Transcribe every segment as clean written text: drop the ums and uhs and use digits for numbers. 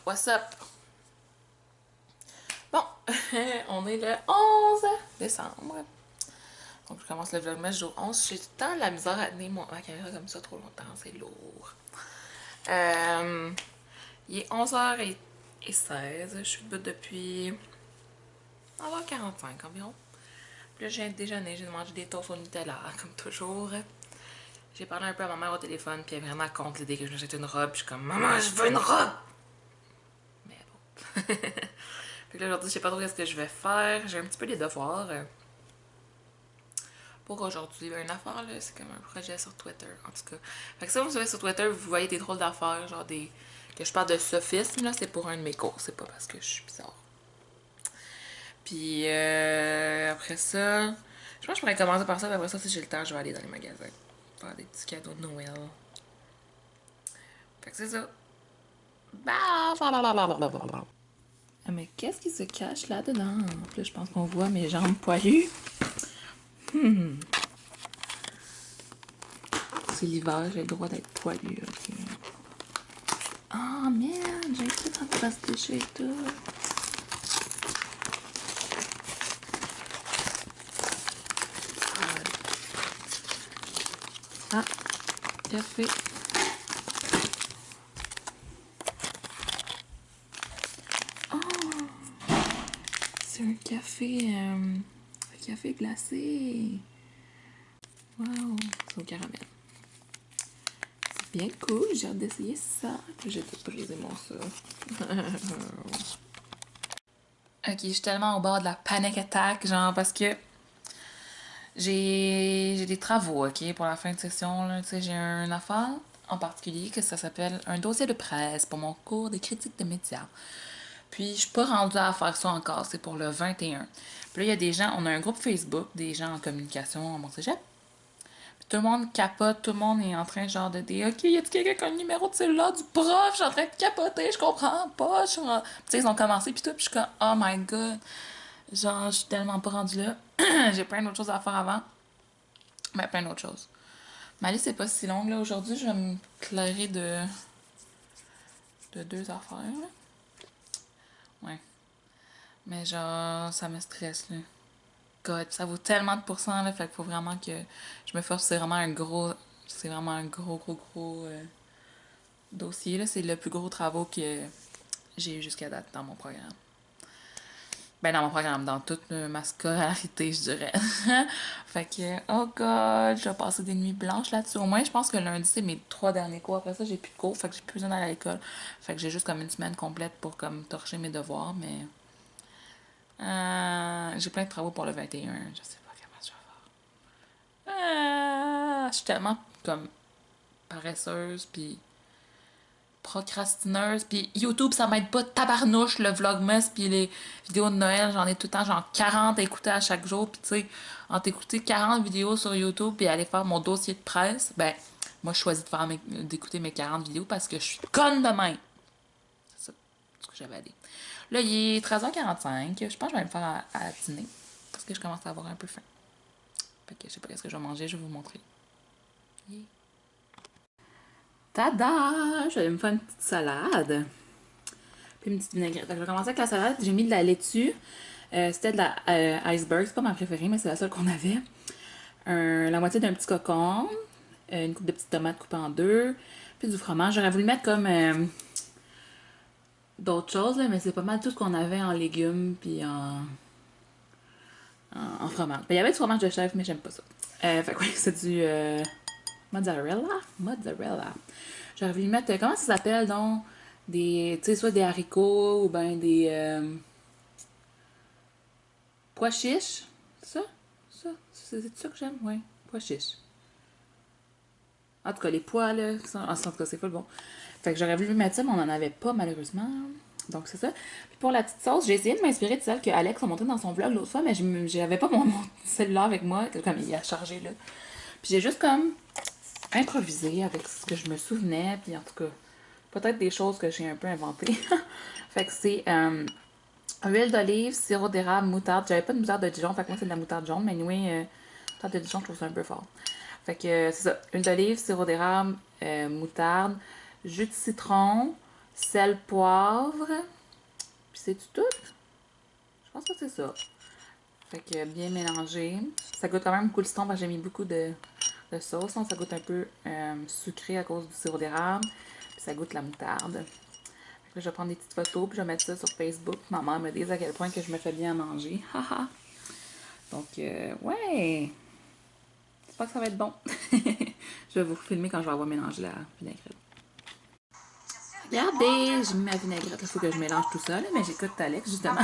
What's up? Bon, on est le 11 décembre. Donc je commence le vlogmas jour 11. J'ai tout le temps la misère à tenir ma caméra comme ça trop longtemps, c'est lourd. Il est 11h16, je suis debout depuis 9h45 environ. Puis là, j'ai déjeuné, j'ai mangé des toasts au Nutella, comme toujours. J'ai parlé un peu à ma mère au téléphone, puis elle est vraiment contre l'idée que je m'achète une robe. Puis je suis comme, maman, je veux une robe! Mais bon. Fait que là, aujourd'hui, je sais pas trop ce que je vais faire. J'ai un petit peu des devoirs. Pour aujourd'hui, une affaire, là, c'est comme un projet sur Twitter, en tout cas. Fait que si vous me suivez sur Twitter, vous voyez des drôles d'affaires, genre des... que je parle de sophisme, là, c'est pour un de mes cours, c'est pas parce que je suis bizarre. Puis après ça, je pense que je pourrais commencer par ça, puis après ça, si j'ai le temps, je vais aller dans les magasins. Faire des petits cadeaux de Noël. Fait que c'est ça. Ah, mais qu'est-ce qui se cache là-dedans? Là, je pense qu'on voit mes jambes poilues. C'est l'hiver, j'ai le droit d'être poilu, ok. Oh merde, j'ai tout encrusté chez tout. Ah, café. Oh, c'est un café glacé. Wow, c'est au caramel. C'est bien cool, j'ai hâte d'essayer ça. J'ai tout brisé mon ça. Ok, je suis tellement au bord de la panic attack, genre parce que j'ai des travaux, ok, pour la fin de session, là. Tu sais, j'ai une affaire en particulier que ça s'appelle un dossier de presse pour mon cours des critiques de médias. Puis, je suis pas rendue à faire ça encore, c'est pour le 21. Puis là, il y a des gens, on a un groupe Facebook, des gens en communication à mon cégep. Puis tout le monde capote, tout le monde est en train genre de dire OK, y a-tu quelqu'un qui a le numéro de cellulaire du prof? Je suis en train de capoter, je comprends pas. Tu sais, ils ont commencé, puis tout, puis je suis comme Oh my god. Genre, je suis tellement pas rendue là. J'ai plein d'autres choses à faire avant. Ben, plein d'autres choses. Ma liste est pas si longue, là. Aujourd'hui, je vais me clairer de deux affaires, là. Ouais. Mais genre, ça me stresse, là. God, ça vaut tellement de pourcents, là. Fait qu'il faut vraiment que je me force. C'est vraiment un gros... C'est vraiment un gros dossier, là. C'est le plus gros travaux que j'ai eu jusqu'à date dans mon programme. Ben, dans mon programme, dans toute ma scolarité, je dirais. Fait que, oh god, je vais passer des nuits blanches là-dessus. Au moins, je pense que lundi, c'est mes 3 derniers cours. Après ça, j'ai plus de cours, fait que j'ai plus besoin d'aller à l'école. Fait que j'ai juste comme une semaine complète pour comme torcher mes devoirs, mais... j'ai plein de travaux pour le 21. Je sais pas comment je vais faire. Je suis tellement comme paresseuse, puis procrastineuse, puis YouTube, ça m'aide pas tabarnouche, le vlogmas, puis les vidéos de Noël, j'en ai tout le temps, genre 40 à écouter à chaque jour, puis tu sais, en t'écouter 40 vidéos sur YouTube, puis aller faire mon dossier de presse, ben, moi, je choisis d'écouter mes 40 vidéos parce que je suis conne de même. C'est ça, ce que j'avais à dire. Là, il est 13h45, je pense que je vais me faire à dîner, parce que je commence à avoir un peu faim. Fait que je sais pas ce que je vais manger, je vais vous montrer. Yeah. Tada! Je vais me faire une petite salade. Puis une petite vinaigrette. Fait que je vais commencer avec la salade. J'ai mis de la laitue. C'était de la iceberg. C'est pas ma préférée, mais c'est la seule qu'on avait. La moitié d'un petit cocon. Une coupe de petites tomates coupées en deux. Puis du fromage. J'aurais voulu mettre comme d'autres choses, là, mais c'est pas mal tout ce qu'on avait en légumes. Puis en fromage. Ben, il y avait du fromage de chèvre, mais j'aime pas ça. Fait que oui, c'est du mozzarella. Mozzarella. J'aurais voulu mettre. Comment ça s'appelle donc? Des. Tu sais, soit des haricots ou ben des. Pois chiches. Ça? Ça? C'est ça que j'aime? Ouais. Pois chiches. En tout cas, les pois, là. En tout cas, c'est pas le bon. Fait que j'aurais voulu mettre ça, mais on en avait pas, malheureusement. Donc, c'est ça. Puis pour la petite sauce, j'ai essayé de m'inspirer de celle que Alex a montrée dans son vlog l'autre fois, mais j'avais pas mon cellulaire avec moi, comme il a chargé, là. Puis j'ai juste comme improvisé avec ce que je me souvenais, puis en tout cas, peut-être des choses que j'ai un peu inventées. Fait que c'est huile d'olive, sirop d'érable, moutarde. J'avais pas de moutarde de Dijon, fait que moi c'est de la moutarde jaune, mais anyway, moutarde de Dijon, je trouve ça un peu fort. Fait que c'est ça, huile d'olive, sirop d'érable, moutarde, jus de citron, sel, poivre. Puis c'est tout. Je pense que c'est ça. Fait que bien mélangé. Ça goûte quand même cool citron parce que j'ai mis beaucoup de sauce. Donc ça goûte un peu sucré à cause du sirop d'érable. Puis ça goûte la moutarde. Fait que je vais prendre des petites photos puis je vais mettre ça sur Facebook. Maman me dit à quel point que je me fais bien à manger. Haha. Donc ouais. J'espère que ça va être bon. Je vais vous filmer quand je vais avoir mélangé la vinaigrette. Regardez, j'ai mis ma vinaigrette. Il faut que je mélange tout ça, là, mais j'écoute Alex justement.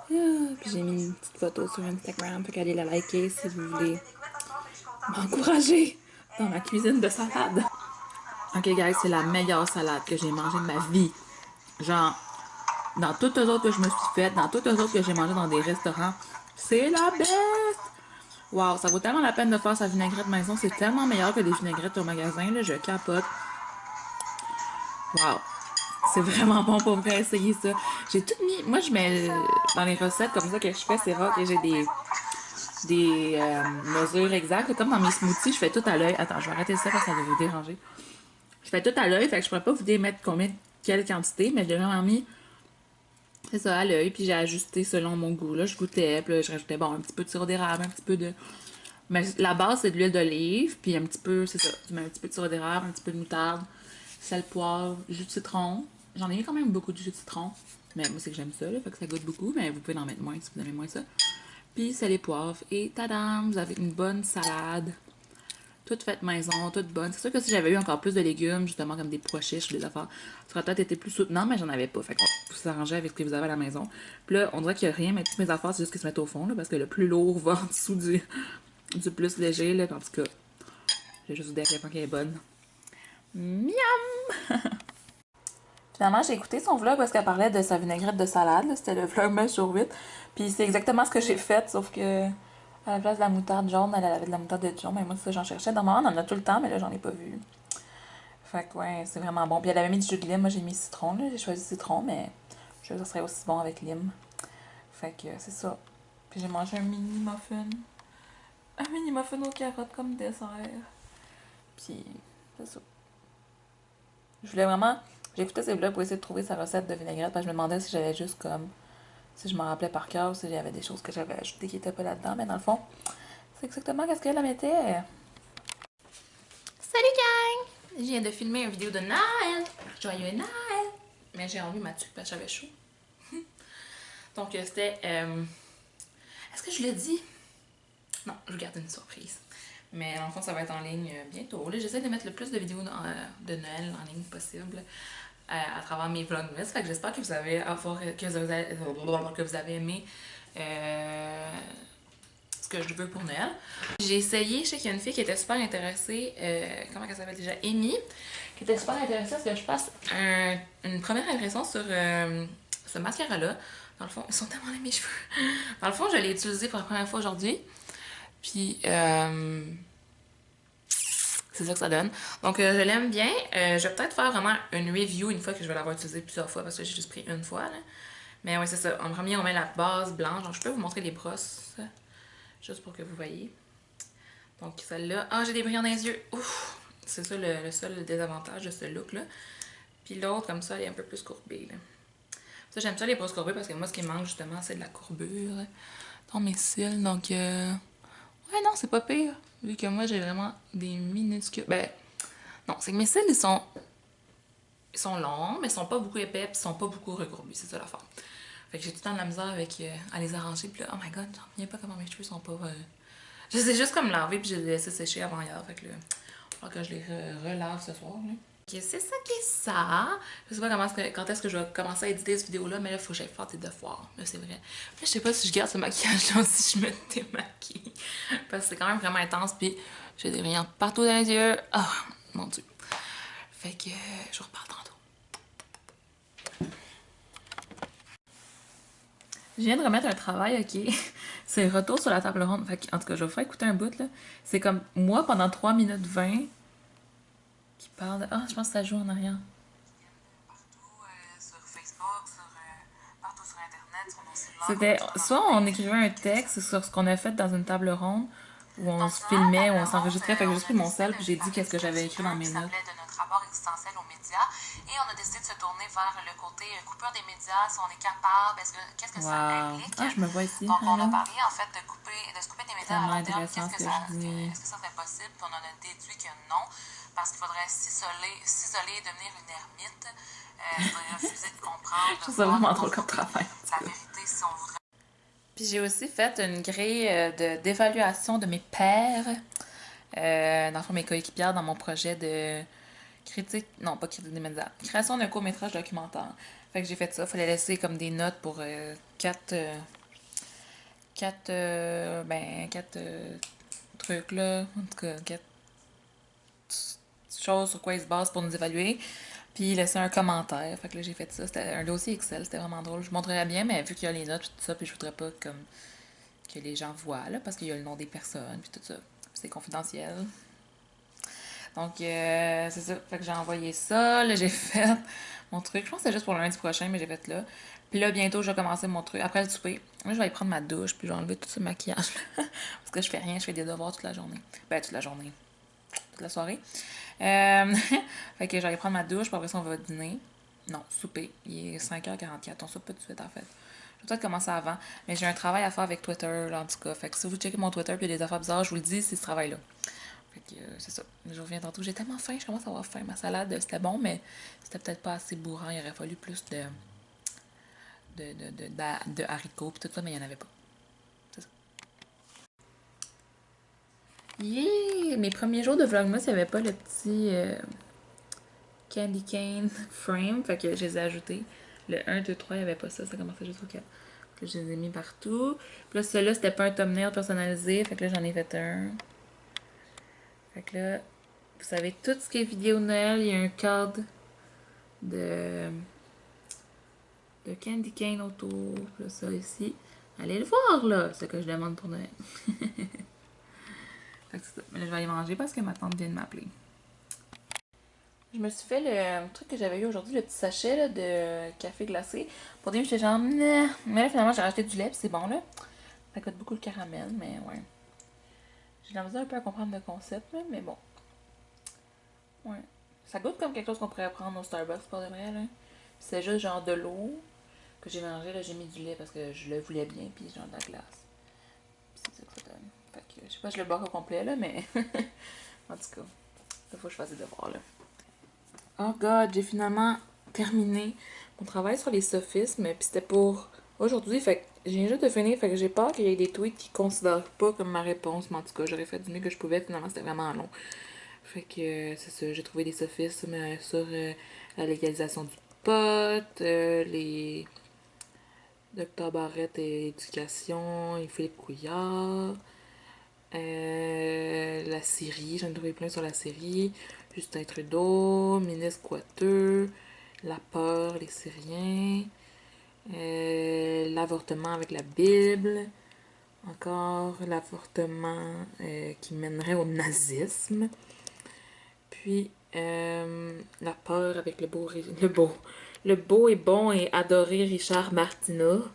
Puis j'ai mis une petite photo sur Instagram. Fait qu'allez la liker si vous voulez m'encourager dans ma cuisine de salade. Ok, guys, c'est la meilleure salade que j'ai mangée de ma vie. Genre, dans toutes les autres que je me suis faites, dans toutes les autres que j'ai mangées dans des restaurants, c'est la best! Wow, ça vaut tellement la peine de faire sa vinaigrette maison. C'est tellement meilleur que des vinaigrettes au magasin, là, je capote. Wow! C'est vraiment bon pour vrai, essayer ça. J'ai tout mis... Moi, je mets dans les recettes comme ça que je fais, c'est rare que j'ai des mesures exactes. Comme dans mes smoothies, je fais tout à l'œil. Attends, je vais arrêter ça parce que ça va vous déranger. Je fais tout à l'œil, fait que je pourrais pas vous dire mettre combien, quelle quantité, mais j'ai vraiment mis, c'est ça, à l'œil, puis j'ai ajusté selon mon goût. Là, je goûtais, puis là, je rajoutais, bon, un petit peu de sirop d'érable, un petit peu de... Mais la base, c'est de l'huile d'olive, puis un petit peu, c'est ça, tu mets un petit peu de sirop d'érable, un petit peu de moutarde, sel, poivre, jus de citron. J'en ai mis quand même beaucoup de jus de citron, mais moi, c'est que j'aime ça, là, fait que ça goûte beaucoup, mais vous pouvez en mettre moins si vous aimez moins ça. Puis sel et poivre, et tadam, vous avez une bonne salade. Toute faite maison, toute bonne. C'est sûr que si j'avais eu encore plus de légumes, justement comme des pois chiches ou des affaires, ça aurait peut-être été plus soutenant, mais j'en avais pas. Fait qu'on peut s'arranger avec ce que vous avez à la maison. Puis là, on dirait qu'il n'y a rien, mais toutes mes affaires, c'est juste qu'ils se mettent au fond, là, parce que le plus lourd va en dessous du plus léger, là. En tout cas, j'ai juste vous dire à quel point qu'elle est bonne. Miam! Finalement, j'ai écouté son vlog parce qu'elle parlait de sa vinaigrette de salade. C'était le vlog 9 sur 8. Puis c'est exactement ce que j'ai fait, sauf que à la place de la moutarde jaune, elle avait de la moutarde de Dijon. Mais moi, ça, j'en cherchais. Normalement, on en a tout le temps, mais là, j'en ai pas vu. Fait que ouais, c'est vraiment bon. Puis elle avait mis du jus de lime. Moi, j'ai mis citron. Là. J'ai choisi citron, mais je sais que ça serait aussi bon avec lime. Fait que c'est ça. Puis j'ai mangé un mini muffin. Un mini muffin aux carottes comme dessert. Puis c'est ça. Je voulais vraiment... J'écoutais ces vlogs pour essayer de trouver sa recette de vinaigrette parce que je me demandais si j'avais juste comme... Si je m'en rappelais par cœur ou si j'avais des choses que j'avais ajoutées qui étaient pas là-dedans. Mais dans le fond, c'est exactement qu'est-ce qu'elle mettait. Salut gang! Je viens de filmer une vidéo de Noël. Joyeux Noël! Mais j'ai enlevé ma tuque parce que j'avais chaud. Donc c'était... Est-ce que je l'ai dit? Non, je vous garde une surprise. Mais dans le fond, ça va être en ligne bientôt. Là, j'essaie de mettre le plus de vidéos de Noël en ligne possible à travers mes vlogmas. Fait que j'espère que vous avez aimé ce que je veux pour Noël. J'ai essayé, je sais qu'il y a une fille qui était super intéressée, comment elle s'appelle déjà? Amy, qui était super intéressée à ce que je fasse une première impression sur ce mascara-là. Dans le fond, ils sont tellement laid mes cheveux. Dans le fond, je l'ai utilisé pour la première fois aujourd'hui. Puis, c'est ça que ça donne. Donc, je l'aime bien. Je vais peut-être faire vraiment une review une fois que je vais l'avoir utilisé plusieurs fois parce que j'ai juste pris une fois. Là. Mais ouais, c'est ça. En premier, on met la base blanche. Donc, je peux vous montrer les brosses juste pour que vous voyez. Donc, celle-là. Ah, j'ai des brillants dans les yeux. Ouf! C'est ça le seul désavantage de ce look-là. Puis l'autre, comme ça, elle est un peu plus courbée. Là. Ça, j'aime ça les brosses courbées parce que moi, ce qui me manque justement, c'est de la courbure dans mes cils. Donc, ouais, non, c'est pas pire. Vu que moi, j'ai vraiment des minuscules. Ben, non, c'est que mes cils, ils sont longs, mais ils sont pas beaucoup épais, puis ils sont pas beaucoup recourbés. C'est ça l'affaire. Fait que j'ai tout le temps de la misère avec à les arranger. Puis là, oh my god, j'en reviens pas comment mes cheveux sont pas. Je les ai juste comme laver, puis je les ai laissés sécher avant hier. Fait que là, il va falloir que je les relave ce soir. Là. Ok, c'est ça qui est ça. Je sais pas quand est-ce que je vais commencer à éditer cette vidéo-là, mais là, il faut que j'aille faire des devoirs. Là, c'est vrai. Là, je sais pas si je garde ce maquillage-là ou si je me démaquille. Parce que c'est quand même vraiment intense, puis j'ai des rayons partout dans les yeux. Oh, mon Dieu. Fait que je repars tantôt. Je viens de remettre un travail, ok? C'est retour sur la table ronde. Fait que, en tout cas, je vais vous faire écouter un bout, là. C'est comme moi pendant 3 minutes 20 qui parle de... Ah, je pense que ça joue en arrière. C'était soit on écrivait un texte sur ce qu'on a fait dans une table ronde, où on se filmait, où on s'enregistrait. Fait que j'ai juste pris mon sel, puis j'ai dit qu'est-ce que j'avais écrit dans mes notes. De notre rapport existentiel aux médias, et on a décidé de se tourner tourner vers le côté coupure des médias, si on est capable, qu'est-ce que ça implique. Ah, je me vois ici. Donc, on a parlé en fait de se couper des médias à long terme. Intéressant ce que je dis. Est-ce que ça serait possible? Puis on en a déduit que non, parce qu'il faudrait s'isoler et devenir une ermite. Il faudrait refuser de comprendre. Je trouve ça vraiment drôle comme travail. La vérité, si on voudrait. Puis j'ai aussi fait une grille d'évaluation de mes pairs, dans le fond, mes coéquipières dans mon projet de critique, non pas critique des médias, création d'un court-métrage documentaire. Fait que j'ai fait ça, il fallait laisser comme des notes pour quatre trucs là, en tout cas, 4 choses sur quoi ils se basent pour nous évaluer. Puis laisser un commentaire. Fait que là, j'ai fait ça. C'était un dossier Excel, c'était vraiment drôle. Je vous montrerais bien, mais vu qu'il y a les notes et tout ça, puis je voudrais pas comme que les gens voient, là, parce qu'il y a le nom des personnes, puis tout ça. C'est confidentiel. Donc, c'est ça. Fait que j'ai envoyé ça. Là, j'ai fait mon truc. Je pense que c'est juste pour lundi prochain, mais j'ai fait là. Puis là, bientôt, je vais commencer mon truc. Après le souper, moi, je vais aller prendre ma douche, puis je vais enlever tout ce maquillage. Parce que je fais rien, je fais des devoirs toute la journée. Ben, toute la journée. Toute la soirée. Fait que j'allais prendre ma douche, puis après ça, on va dîner. Non, souper. Il est 5h44. On soupe pas tout de suite, en fait. Je vais peut-être commencer avant. Mais j'ai un travail à faire avec Twitter, là, en tout cas. Fait que si vous checkez mon Twitter puis il y a des affaires bizarres, je vous le dis, c'est ce travail-là. Fait que c'est ça. Je reviens tantôt. J'ai tellement faim, je commence à avoir faim. Ma salade, c'était bon, mais c'était peut-être pas assez bourrant. Il aurait fallu plus de haricots puis tout ça, mais il n'y en avait pas. C'est ça. Yeah! Mes premiers jours de Vlogmas, il n'y avait pas le petit candy cane frame, fait que je les ai ajoutés. Le 1, 2, 3, il n'y avait pas ça, ça commençait juste au 4. Puis là, je les ai mis partout. Puis là, celui-là, c'était pas un thumbnail personnalisé, fait que là, j'en ai fait un. Fait que là, vous savez, tout ce qui est vidéo de Noël, il y a un cadre de candy cane autour. Puis là, ça ici. Allez le voir, là, ce que je demande pour Noël. Fait que c'est ça. Mais là, je vais aller manger parce que ma tante vient de m'appeler. Je me suis fait le truc que j'avais eu aujourd'hui, le petit sachet là, de café glacé. Pour début, j'étais genre, nah. Mais là, finalement, j'ai racheté du lait, puis c'est bon, là. Ça coûte beaucoup le caramel, mais ouais. J'ai de la misère un peu à comprendre le concept, là, mais bon. Ouais. Ça goûte comme quelque chose qu'on pourrait prendre au Starbucks, pour de vrai, là. C'est juste genre de l'eau que j'ai mélangé, là, j'ai mis du lait parce que je le voulais bien, puis genre de la glace. Puis c'est ça que ça donne. Fait que, je sais pas si je le bois au complet, là, mais... en tout cas, il faut que je fasse des devoirs, là. Oh god, j'ai finalement terminé mon travail sur les sophismes, puis c'était pour aujourd'hui, fait que j'ai juste de finir, fait que j'ai peur qu'il y ait des tweets qui considèrent pas comme ma réponse, mais en tout cas, j'aurais fait du mieux que je pouvais, finalement c'était vraiment long. Fait que c'est ça, j'ai trouvé des sophismes sur la légalisation du pot, les Dr Barrette et éducation, et Philippe Couillard, la Syrie, j'en ai trouvé plein sur la Syrie. Justin Trudeau, ministre Coiteux, la peur, les Syriens, l'avortement avec la Bible, encore l'avortement qui mènerait au nazisme, puis la peur avec le beau et bon et adoré Richard Martineau,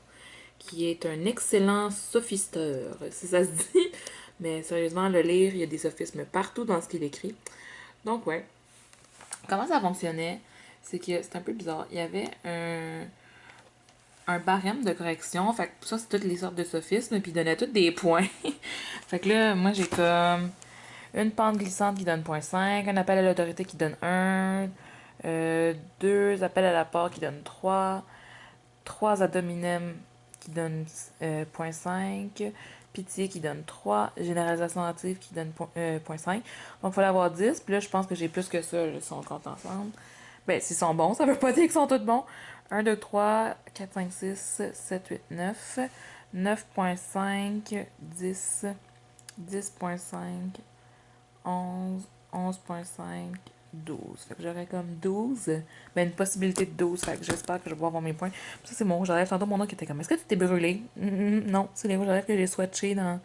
qui est un excellent sophisteur, si ça se dit. Mais sérieusement, le lire, il y a des sophismes partout dans ce qu'il écrit. Donc, ouais. Comment ça fonctionnait? C'est que c'est un peu bizarre. Il y avait un barème de correction. Fait que ça, c'est toutes les sortes de sophismes. Puis il donnait tous des points. Fait que là, moi, j'ai comme une pente glissante qui donne 0.5, un appel à l'autorité qui donne 1, 2 appels à l'apport qui donnent 3 ad hominem qui donne 0.5, pitié qui donne 3, généralisation active qui donne 0.5. Donc, il fallait avoir 10. Puis là, je pense que j'ai plus que ça, là, si on compte ensemble. Ben, s'ils sont bons, ça veut pas dire qu'ils sont tous bons. 1, 2, 3, 4, 5, 6, 7, 8, 9. 9.5, 10, 10.5, 11, 11.5, 12. Fait que j'aurais comme 12. Ben, une possibilité de 12. Fait que j'espère que je vais avoir mes points. Puis ça, c'est mon rouge à lèvres. Tantôt, mon oncle était comme, est-ce que tu t'es brûlé? Non, c'est les rouges à lèvres que j'ai swatché dans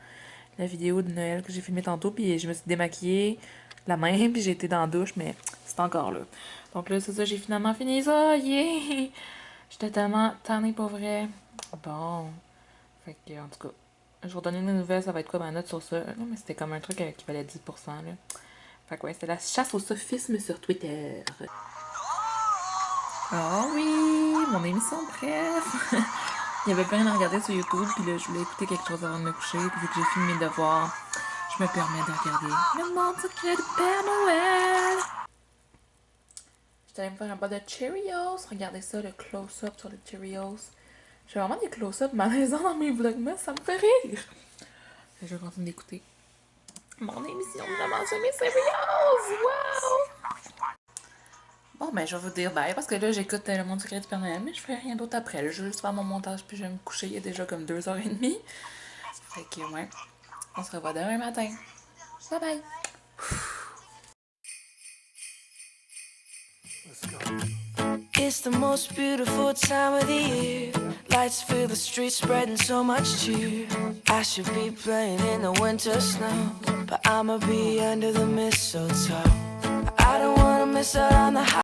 la vidéo de Noël que j'ai filmé tantôt. Puis je me suis démaquillée la main. Puis j'ai été dans la douche, mais c'est encore là. Donc là, c'est ça, j'ai finalement fini ça. Yeah! J'étais tellement tannée pour vrai. Bon. Fait que, en tout cas, je vais vous redonner une nouvelle. Ça va être quoi ma note sur ça? Non, mais c'était comme un truc qui valait 10%, là. Fait que ouais, c'était la chasse au sophisme sur Twitter. Ah oui, mon émission, bref. Il y avait plein à regarder sur YouTube, puis là, je voulais écouter quelque chose avant de me coucher, puis vu que j'ai fini mes devoirs, je me permets de regarder Le Monde Secret du Père Noël. J'étais allée me faire un bol de Cheerios. Regardez ça, le close-up sur les Cheerios. J'ai vraiment des close-up malaisants dans mes vlogmas, ça me fait rire. Je vais continuer d'écouter mon émission de manger mes Cheerios. Wow! Bon, ben, je vais vous dire bye parce que là, j'écoute Le Monde Secret du Père Noël, mais je ferai rien d'autre après. Là, je vais juste faire mon montage puis je vais me coucher. Il y a déjà comme 2h30. Fait que, ouais, on se revoit demain matin. Bye bye! It's the most beautiful time of the year. Lights fill the streets, spreading so much cheer. I should be playing in the winter snow, but I'ma be under the mistletoe. I don't wanna miss out on the